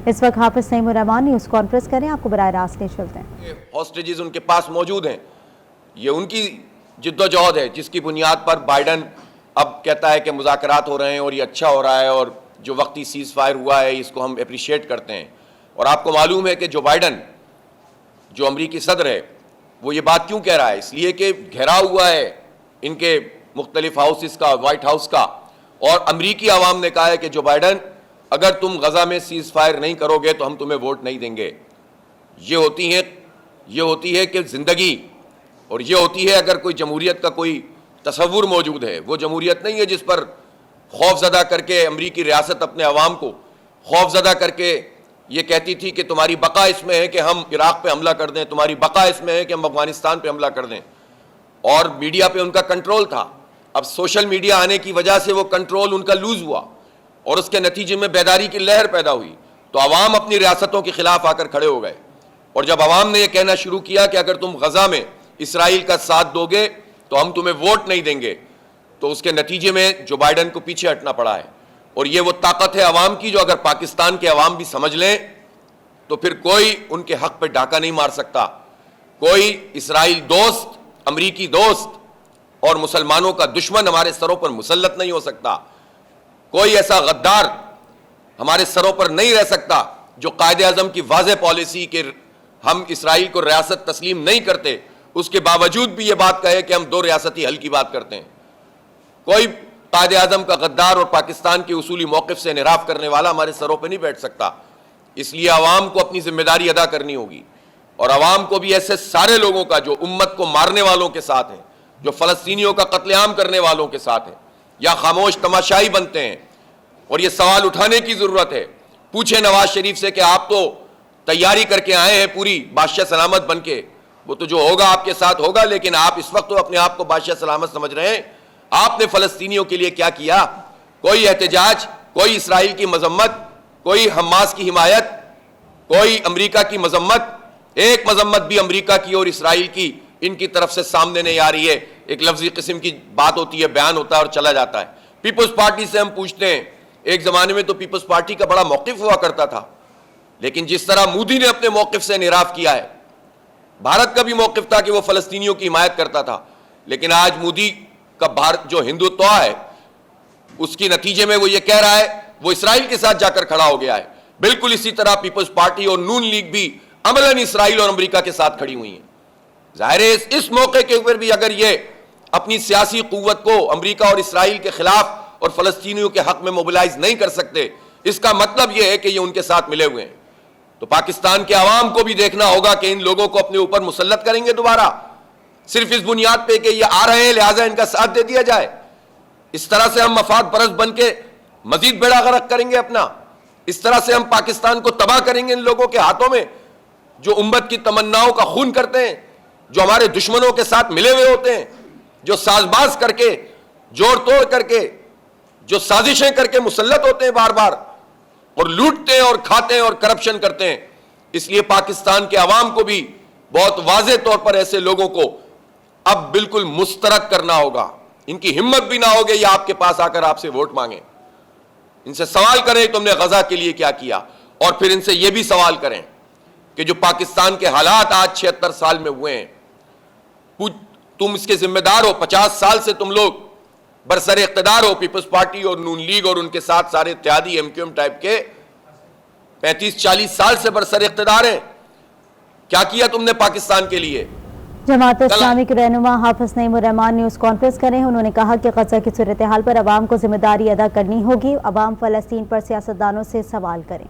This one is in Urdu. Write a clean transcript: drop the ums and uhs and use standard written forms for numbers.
اس وقت حافظ نعیم الرحمان نیوز کانفرنس کریں، آپ کو براہ راست لے چلتے ہیں۔ ہاسٹیجز ان کے پاس موجود ہیں، یہ ان کی جد و جہد ہے جس کی بنیاد پر بائیڈن اب کہتا ہے کہ مذاکرات ہو رہے ہیں اور یہ اچھا ہو رہا ہے، اور جو وقتی سیز فائر ہوا ہے اس کو ہم اپریشیٹ کرتے ہیں۔ اور آپ کو معلوم ہے کہ جو بائیڈن جو امریکی صدر ہے وہ یہ بات کیوں کہہ رہا ہے؟ اس لیے کہ گھیرا ہوا ہے ان کے مختلف ہاؤسز کا، وائٹ ہاؤس کا، اور امریکی عوام نے کہا ہے کہ جو بائیڈن اگر تم غزہ میں سیز فائر نہیں کرو گے تو ہم تمہیں ووٹ نہیں دیں گے۔ یہ ہوتی ہے کہ زندگی، اور یہ ہوتی ہے اگر کوئی جمہوریت کا کوئی تصور موجود ہے۔ وہ جمہوریت نہیں ہے جس پر خوف زدہ کر کے امریکی ریاست اپنے عوام کو خوف زدہ کر کے یہ کہتی تھی کہ تمہاری بقا اس میں ہے کہ ہم عراق پہ حملہ کر دیں، تمہاری بقا اس میں ہے کہ ہم افغانستان پہ حملہ کر دیں، اور میڈیا پہ ان کا کنٹرول تھا۔ اب سوشل میڈیا آنے کی وجہ سے وہ کنٹرول ان کا لوز ہوا، اور اس کے نتیجے میں بیداری کی لہر پیدا ہوئی، تو عوام اپنی ریاستوں کے خلاف آ کر کھڑے ہو گئے۔ اور جب عوام نے یہ کہنا شروع کیا کہ اگر تم غزہ میں اسرائیل کا ساتھ دو گے تو ہم تمہیں ووٹ نہیں دیں گے، تو اس کے نتیجے میں جو بائیڈن کو پیچھے ہٹنا پڑا ہے۔ اور یہ وہ طاقت ہے عوام کی جو اگر پاکستان کے عوام بھی سمجھ لیں تو پھر کوئی ان کے حق پہ ڈاکہ نہیں مار سکتا، کوئی اسرائیل دوست، امریکی دوست اور مسلمانوں کا دشمن ہمارے سروں پر مسلط نہیں ہو سکتا، کوئی ایسا غدار ہمارے سروں پر نہیں رہ سکتا جو قائد اعظم کی واضح پالیسی کہ ہم اسرائیل کو ریاست تسلیم نہیں کرتے اس کے باوجود بھی یہ بات کہے کہ ہم دو ریاستی حل کی بات کرتے ہیں۔ کوئی قائد اعظم کا غدار اور پاکستان کے اصولی موقف سے انحراف کرنے والا ہمارے سروں پہ نہیں بیٹھ سکتا۔ اس لیے عوام کو اپنی ذمہ داری ادا کرنی ہوگی، اور عوام کو بھی ایسے سارے لوگوں کا جو امت کو مارنے والوں کے ساتھ ہیں، جو فلسطینیوں کا قتل عام کرنے والوں کے ساتھ ہیں، یا خاموش تماشائی بنتے ہیں، اور یہ سوال اٹھانے کی ضرورت ہے۔ پوچھیں نواز شریف سے کہ آپ تو تیاری کر کے آئے ہیں پوری بادشاہ سلامت بن کے، وہ تو جو ہوگا آپ کے ساتھ ہوگا، لیکن آپ اس وقت تو اپنے آپ کو بادشاہ سلامت سمجھ رہے ہیں۔ آپ نے فلسطینیوں کے لیے کیا کیا؟ کوئی احتجاج، کوئی اسرائیل کی مذمت، کوئی حماس کی حمایت، کوئی امریکہ کی مذمت، ایک مذمت بھی امریکہ کی اور اسرائیل کی ان کی طرف سے سامنے نہیں آ رہی ہے۔ ایک لفظی قسم کی بات ہوتی ہے، بیان ہوتا ہے اور چلا جاتا ہے۔ پیپلز پارٹی سے ہم پوچھتے ہیں، ایک زمانے میں تو پیپلز پارٹی کا بڑا موقف ہوا کرتا تھا، لیکن جس طرح مودی نے اپنے موقف سے انحراف کیا ہے، بھارت کا بھی موقف تھا کہ وہ فلسطینیوں کی حمایت کرتا تھا، لیکن آج مودی کا بھارت جو ہندوتوا ہے اس کی نتیجے میں وہ یہ کہہ رہا ہے، وہ اسرائیل کے ساتھ جا کر کھڑا ہو گیا ہے۔ بالکل اسی طرح پیپلز پارٹی اور نون لیگ بھی عملاً اسرائیل اور امریکہ کے ساتھ کھڑی ہوئی ہیں۔ ظاہر ہے اس موقع کے اوپر بھی اگر یہ اپنی سیاسی قوت کو امریکہ اور اسرائیل کے خلاف اور فلسطینیوں کے حق میں موبلائز نہیں کر سکتے، اس کا مطلب یہ ہے کہ یہ ان کے ساتھ ملے ہوئے ہیں۔ تو پاکستان کے عوام کو بھی دیکھنا ہوگا کہ ان لوگوں کو اپنے اوپر مسلط کریں گے دوبارہ، صرف اس بنیاد پہ کہ یہ آ رہے ہیں لہٰذا ان کا ساتھ دے دیا جائے۔ اس طرح سے ہم مفاد پرست بن کے مزید بیڑا غرق کریں گے اپنا، اس طرح سے ہم پاکستان کو تباہ کریں گے ان لوگوں کے ہاتھوں میں جو امت کی تمناؤں کا خون کرتے ہیں، جو ہمارے دشمنوں کے ساتھ ملے ہوئے ہوتے ہیں، جو ساز باز کر کے، جوڑ توڑ کر کے، جو سازشیں کر کے مسلط ہوتے ہیں بار بار، اور لوٹتے ہیں اور کھاتے ہیں اور کرپشن کرتے ہیں۔ اس لیے پاکستان کے عوام کو بھی بہت واضح طور پر ایسے لوگوں کو اب بالکل مسترد کرنا ہوگا۔ ان کی ہمت بھی نہ ہوگی یہ آپ کے پاس آ کر آپ سے ووٹ مانگیں، ان سے سوال کریں تم نے غزہ کے لیے کیا کیا، اور پھر ان سے یہ بھی سوال کریں کہ جو پاکستان کے حالات آج 76 سال میں ہوئے ہیں، تم اس کے ذمہ دار ہو۔ 50 سال سے تم لوگ برسر اقتدار ہو، پیپلز پارٹی اور نون لیگ اور ان کے ساتھ سارے اتحادی ایم کیو ایم ٹائپ کے 35-40 سال سے برسر اقتدار ہیں۔ کیا کیا تم نے پاکستان کے لیے؟ جماعت اسلامی کے رہنما حافظ نعیم الرحمان نیوز کانفرنس کریں، انہوں نے کہا کہ غزہ کی صورتحال پر عوام کو ذمہ داری ادا کرنی ہوگی، عوام فلسطین پر سیاستدانوں سے سوال کریں۔